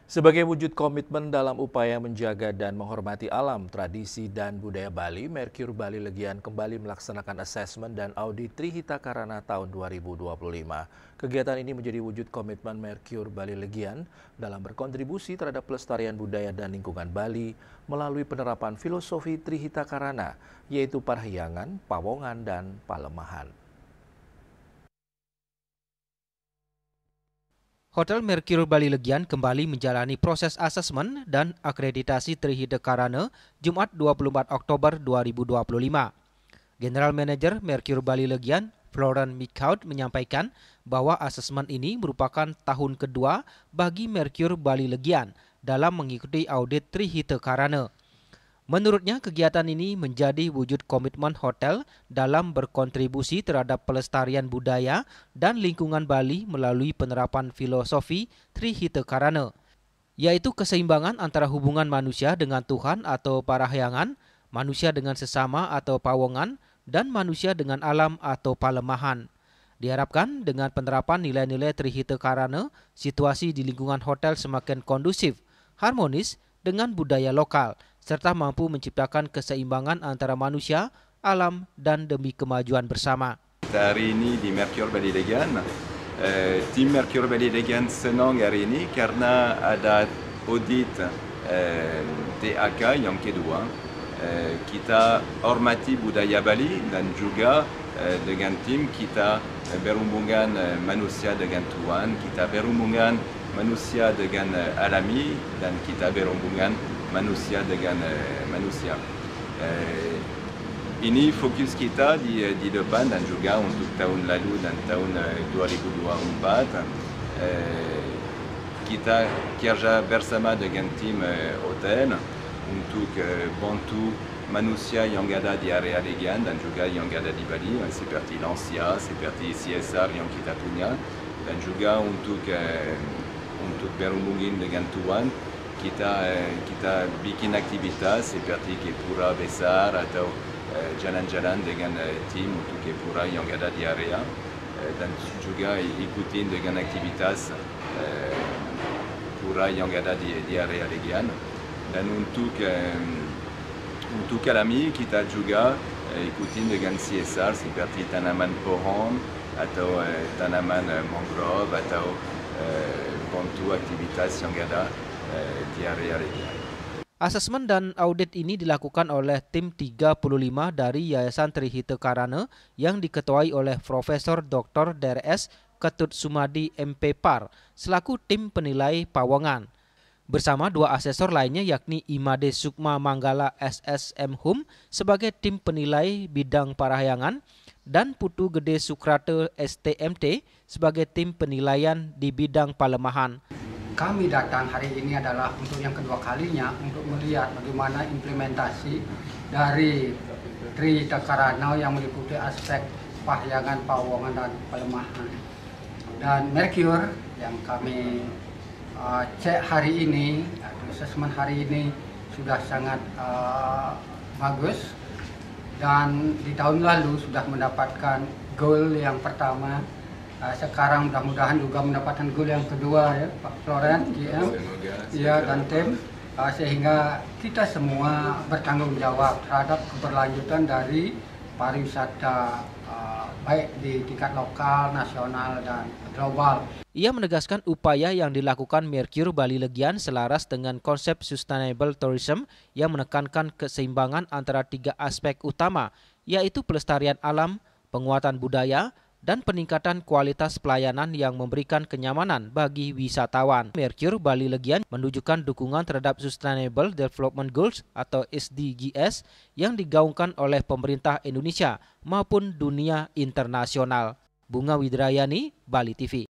Sebagai wujud komitmen dalam upaya menjaga dan menghormati alam, tradisi dan budaya Bali, Merkur Bali Legian kembali melaksanakan asesmen dan audit Trihita Karana tahun 2025. Kegiatan ini menjadi wujud komitmen Merkur Bali Legian dalam berkontribusi terhadap pelestarian budaya dan lingkungan Bali melalui penerapan filosofi Trihita Karana, yaitu Parahyangan, Pawongan, dan Palemahan. Hotel Merkur Bali Legian kembali menjalani proses asesmen dan akreditasi Trihita Karana Jumat 24 Oktober 2025. General Manager Merkur Bali Legian, Florence Mikaud, menyampaikan bahwa asesmen ini merupakan tahun kedua bagi Merkur Bali Legian dalam mengikuti audit Trihita Karana. Menurutnya, kegiatan ini menjadi wujud komitmen hotel dalam berkontribusi terhadap pelestarian budaya dan lingkungan Bali melalui penerapan filosofi Trihita Karana, yaitu keseimbangan antara hubungan manusia dengan Tuhan atau Parahyangan, manusia dengan sesama atau Pawongan, dan manusia dengan alam atau Palemahan. Diharapkan dengan penerapan nilai-nilai Trihita Karana, situasi di lingkungan hotel semakin kondusif, harmonis dengan budaya lokal, serta mampu menciptakan keseimbangan antara manusia, alam, dan demi kemajuan bersama. Hari ini di Merkur Bali Legian, tim Merkur Bali Legian senang hari ini karena ada audit TAK yang kedua. Kita hormati budaya Bali dan juga dengan tim kita berhubungan manusia dengan Tuhan, kita berhubungan manusia dengan alami, dan kita berhubungan manusia dengan manusia. Ini fokus kita di depan dan juga untuk tahun lalu dan tahun 2024. Kita kerja bersama dengan tim hotel untuk bantu manusia yang ada di area Legian dan juga yang ada di Bali, seperti Lansia, seperti CSR yang kita punya, dan juga untuk berhubungan dengan Tuhan. Kita bikin aktivitas seperti Kepura besar atau jalan-jalan dengan tim untuk Kepura yang ada di area, dan juga ikutin dengan aktivitas pura yang ada di area Legian. Dan untuk alami kita juga ikutin dengan CSR seperti tanaman pohon atau tanaman mangrove atau bantu aktivitas yang ada di area Legian. Asesmen dan audit ini dilakukan oleh tim 35 dari Yayasan Trihita Karana yang diketuai oleh Profesor Dr. Drs. Ketut Sumadi MP Par selaku tim penilai Pawongan. Bersama dua asesor lainnya yakni Imade Sukma Manggala SSM Hum sebagai tim penilai bidang Parahyangan dan Putu Gede Sukrate STMT sebagai tim penilaian di bidang Palemahan. Kami datang hari ini adalah untuk yang kedua kalinya untuk melihat bagaimana implementasi dari Trihita Karana yang meliputi aspek Parahyangan, Pawongan, dan Palemahan. Dan Merkur yang kami cek hari ini, asesmen hari ini sudah sangat bagus, dan di tahun lalu sudah mendapatkan goal yang pertama. Sekarang mudah-mudahan juga mendapatkan goal yang kedua, ya Pak Florence, ya, dan tim, sehingga kita semua bertanggung jawab terhadap keberlanjutan dari pariwisata baik di tingkat lokal, nasional, dan global. Ia menegaskan upaya yang dilakukan Merkur Bali Legian selaras dengan konsep Sustainable Tourism yang menekankan keseimbangan antara tiga aspek utama, yaitu pelestarian alam, penguatan budaya, dan peningkatan kualitas pelayanan yang memberikan kenyamanan bagi wisatawan. Merkur Bali Legian menunjukkan dukungan terhadap Sustainable Development Goals atau SDGs yang digaungkan oleh pemerintah Indonesia maupun dunia internasional. Bunga Widrayani, Bali TV.